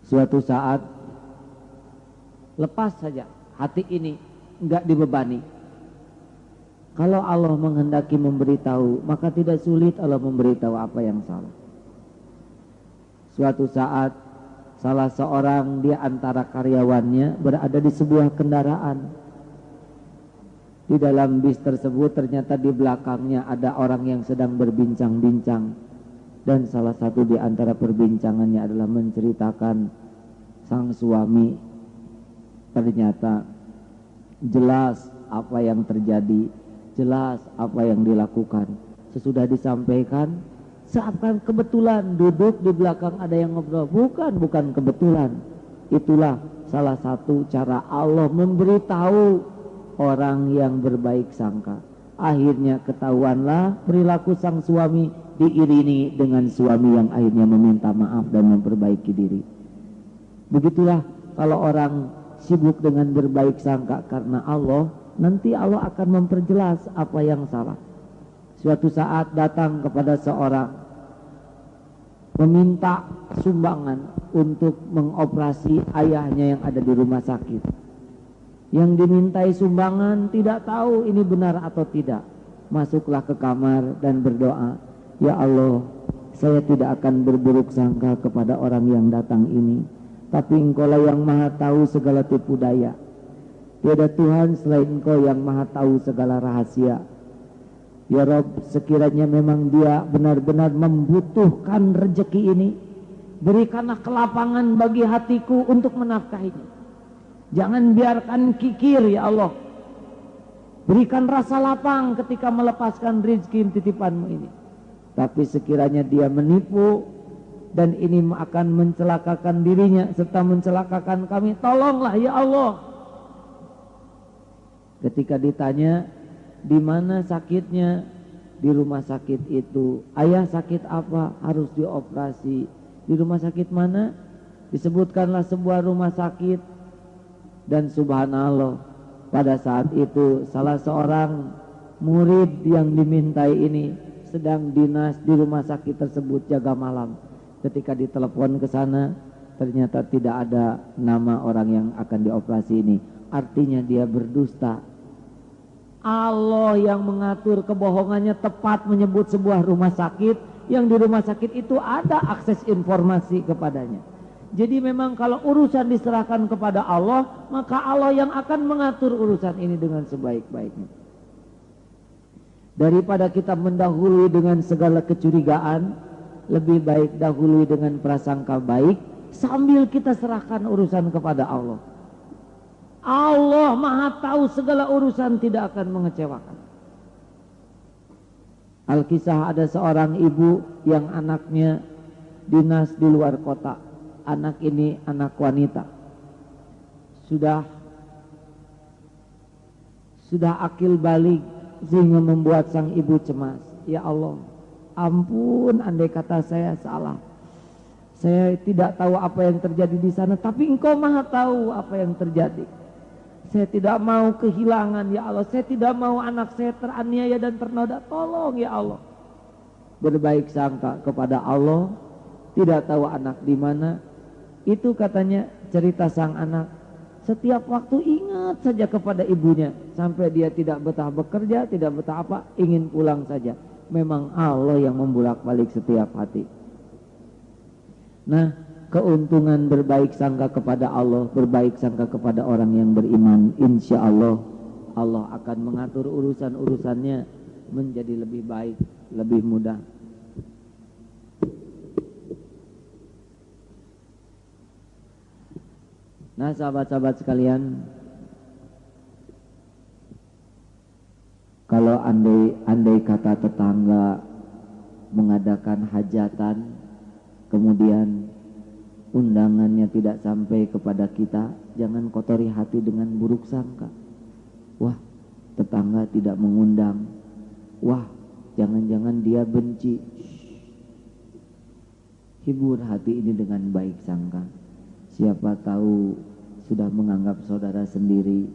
Suatu saat lepas saja hati ini, enggak dibebani. Kalau Allah menghendaki memberitahu, maka tidak sulit Allah memberitahu apa yang salah. Suatu saat salah seorang di antara karyawannya berada di sebuah kendaraan. Di dalam bis tersebut ternyata di belakangnya ada orang yang sedang berbincang-bincang. Dan salah satu di antara perbincangannya adalah menceritakan sang suami. Ternyata jelas apa yang terjadi, jelas apa yang dilakukan. Sesudah disampaikan, seakan kebetulan duduk di belakang ada yang ngobrol. Bukan kebetulan. Itulah salah satu cara Allah memberitahu orang yang berbaik sangka. Akhirnya ketahuanlah perilaku sang suami diiringi dengan suami yang akhirnya meminta maaf dan memperbaiki diri. Begitulah kalau orang sibuk dengan berbaik sangka karena Allah, nanti Allah akan memperjelas apa yang salah. Suatu saat datang kepada seorang meminta sumbangan untuk mengoperasi ayahnya yang ada di rumah sakit. Yang dimintai sumbangan tidak tahu ini benar atau tidak. Masuklah ke kamar dan berdoa, ya Allah, saya tidak akan berburuk sangka kepada orang yang datang ini, tapi Engkaulah yang maha tahu segala tipu daya. Tiada Tuhan selain Engkau yang maha tahu segala rahasia. Ya Rabb, sekiranya memang dia benar-benar membutuhkan rezeki ini, berikanlah kelapangan bagi hatiku untuk menafkahinya. Jangan biarkan kikir, ya Allah. Berikan rasa lapang ketika melepaskan rezeki titipanmu ini. Tapi sekiranya dia menipu dan ini akan mencelakakan dirinya serta mencelakakan kami, tolonglah ya Allah. Ketika ditanya di mana sakitnya, di rumah sakit itu. Ayah sakit apa? Harus dioperasi. Di rumah sakit mana? Disebutkanlah sebuah rumah sakit. Dan subhanallah, pada saat itu salah seorang murid yang dimintai ini sedang dinas di rumah sakit tersebut jaga malam. Ketika ditelepon ke sana, ternyata tidak ada nama orang yang akan dioperasi ini. Artinya dia berdusta. Allah yang mengatur kebohongannya tepat menyebut sebuah rumah sakit yang di rumah sakit itu ada akses informasi kepadanya. Jadi memang kalau urusan diserahkan kepada Allah, maka Allah yang akan mengatur urusan ini dengan sebaik-baiknya. Daripada kita mendahului dengan segala kecurigaan, lebih baik dahului dengan prasangka baik sambil kita serahkan urusan kepada Allah. Allah maha tahu segala urusan, tidak akan mengecewakan. Alkisah ada seorang ibu yang anaknya dinas di luar kota. Anak ini anak wanita, sudah akil balik sehingga membuat sang ibu cemas. Ya Allah, ampun andai kata saya salah, saya tidak tahu apa yang terjadi di sana, tapi Engkau maha tahu apa yang terjadi. Saya tidak mau kehilangan ya Allah, saya tidak mau anak saya teraniaya dan ternoda, tolong ya Allah. Berbaik sangka kepada Allah, tidak tahu anak di mana. Itu katanya cerita sang anak. Setiap waktu ingat saja kepada ibunya. Sampai dia tidak betah bekerja, tidak betah apa, ingin pulang saja. Memang Allah yang membulak-balik setiap hati. Nah, keuntungan berbaik sangka kepada Allah, berbaik sangka kepada orang yang beriman, insya Allah, Allah akan mengatur urusan-urusannya menjadi lebih baik, lebih mudah. Nah sahabat-sahabat sekalian, kalau andai kata tetangga mengadakan hajatan, kemudian undangannya tidak sampai kepada kita, jangan kotori hati dengan buruk sangka. Wah, tetangga tidak mengundang. Wah, jangan-jangan dia benci. Hibur hati ini dengan baik sangka. Siapa tahu sudah menganggap saudara sendiri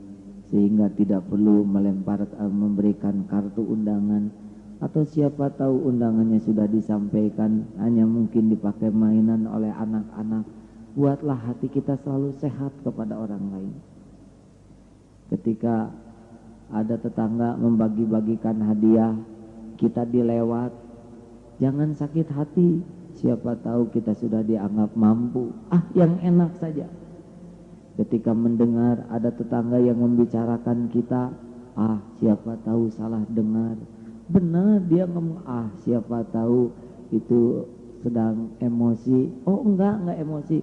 sehingga tidak perlu memberikan kartu undangan, atau siapa tahu undangannya sudah disampaikan hanya mungkin dipakai mainan oleh anak-anak, buatlah hati kita selalu sehat kepada orang lain. Ketika ada tetangga membagi-bagikan hadiah, kita dilewat, jangan sakit hati. Siapa tahu kita sudah dianggap mampu. Yang enak saja. Ketika mendengar ada tetangga yang membicarakan kita, siapa tahu salah dengar. Benar dia ngomong, siapa tahu itu sedang emosi. Enggak emosi.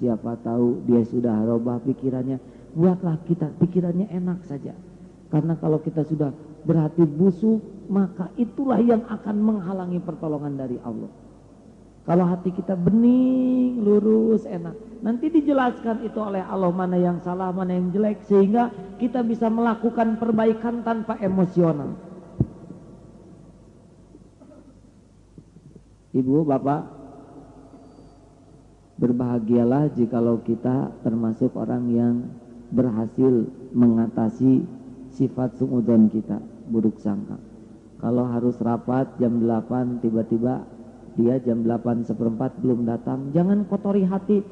Siapa tahu dia sudah robah pikirannya. Buatlah kita pikirannya enak saja. Karena kalau kita sudah berhati busuk, maka itulah yang akan menghalangi pertolongan dari Allah. Kalau hati kita bening, lurus, enak, nanti dijelaskan itu oleh Allah mana yang salah, mana yang jelek, sehingga kita bisa melakukan perbaikan tanpa emosional. Ibu, bapak, berbahagialah jikalau kita termasuk orang yang berhasil mengatasi sifat suudzon kita, buruk sangka. Kalau harus rapat jam 8, tiba-tiba dia jam 8:15 belum datang, jangan kotori hati.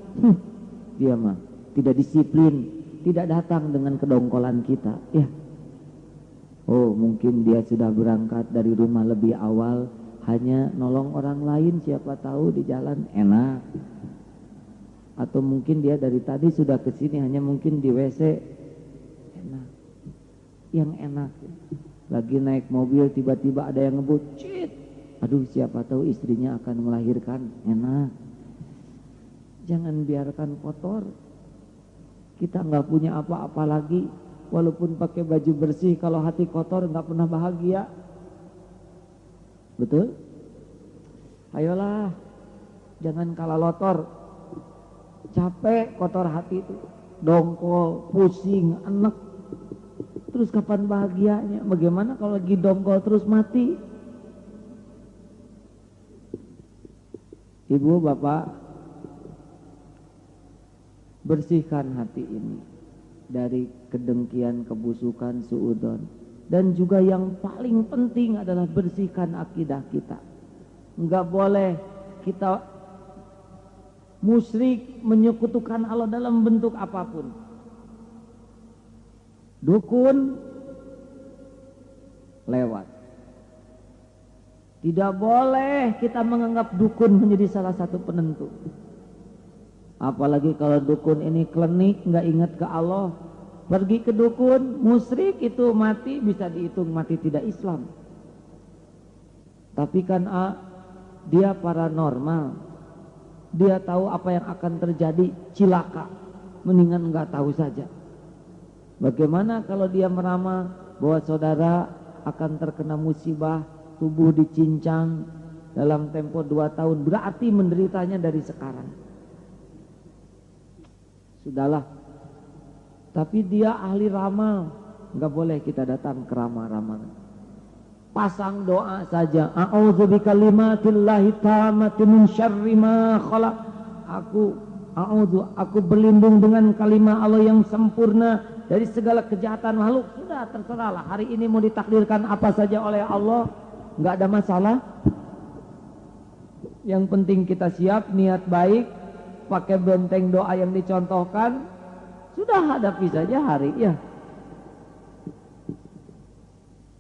Dia mah tidak disiplin, tidak datang dengan kedongkolan kita. Ya. Mungkin dia sudah berangkat dari rumah lebih awal, hanya nolong orang lain, siapa tahu di jalan enak. Atau mungkin dia dari tadi sudah ke sini, hanya mungkin di WC enak. Yang enak. Lagi naik mobil tiba-tiba ada yang ngebut, cit. Siapa tahu istrinya akan melahirkan, enak. Jangan biarkan kotor. Kita nggak punya apa-apa lagi, walaupun pakai baju bersih, kalau hati kotor nggak pernah bahagia. Betul? Ayolah, jangan kalah lotor. Capek kotor hati itu, dongkol, pusing, enek. Terus kapan bahagianya? Bagaimana kalau lagi dongkol terus mati? Ibu, bapak, bersihkan hati ini dari kedengkian, kebusukan, suudzon. Dan juga yang paling penting adalah bersihkan akidah kita. Enggak boleh kita musyrik, menyekutukan Allah dalam bentuk apapun. Dukun lewat. Tidak boleh kita menganggap dukun menjadi salah satu penentu. Apalagi kalau dukun ini klinik, nggak ingat ke Allah. Pergi ke dukun, musyrik itu mati, bisa dihitung mati tidak Islam. Tapi kan dia paranormal. Dia tahu apa yang akan terjadi, cilaka. Mendingan nggak tahu saja. Bagaimana kalau dia meramal bahwa saudara akan terkena musibah, tubuh dicincang dalam tempo 2 tahun, berarti menderitanya dari sekarang. Sudahlah. Tapi dia ahli ramal, nggak boleh kita datang ke ramal-ramal. Pasang doa saja. A'udzu bikalimatillahi tammati min syarri ma khalaq. Aku berlindung dengan kalimat Allah yang sempurna dari segala kejahatan makhluk. Sudah, terserahlah. Hari ini mau ditakdirkan apa saja oleh Allah, nggak ada masalah. Yang penting kita siap, niat baik, pakai benteng doa yang dicontohkan, sudah hadapi saja hari. Ya,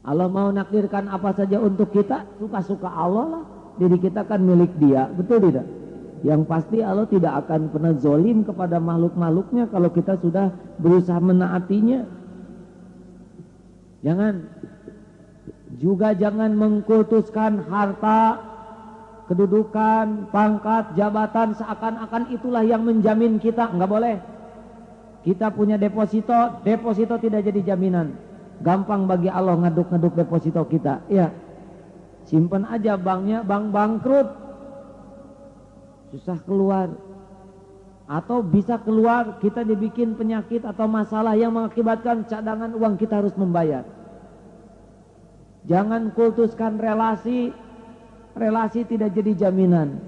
Allah mau nakdirkan apa saja untuk kita, suka-suka Allah lah. Diri kita kan milik Dia, betul tidak? Yang pasti Allah tidak akan pernah zolim kepada makhluk-makhluknya kalau kita sudah berusaha menaatinya. Jangan mengkultuskan harta, kedudukan, pangkat, jabatan seakan-akan itulah yang menjamin kita. Enggak boleh. Kita punya deposito tidak jadi jaminan. Gampang bagi Allah ngaduk-ngaduk deposito kita. Ya, simpan aja banknya, bank bangkrut, susah keluar. Atau bisa keluar, kita dibikin penyakit atau masalah yang mengakibatkan cadangan uang kita harus membayar. Jangan kultuskan relasi tidak jadi jaminan.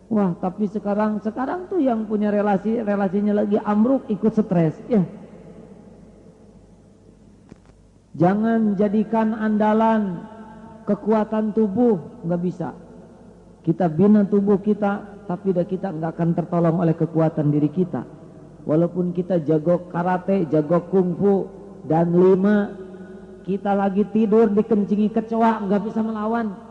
Wah, tapi sekarang tuh yang punya relasinya lagi ambruk, ikut stres. Ya. Jangan jadikan andalan kekuatan tubuh, nggak bisa. Kita bina tubuh kita, tapi kita nggak akan tertolong oleh kekuatan diri kita. Walaupun kita jago karate, jago kungfu, dan 5, kita lagi tidur dikencingi kecoa, nggak bisa melawan.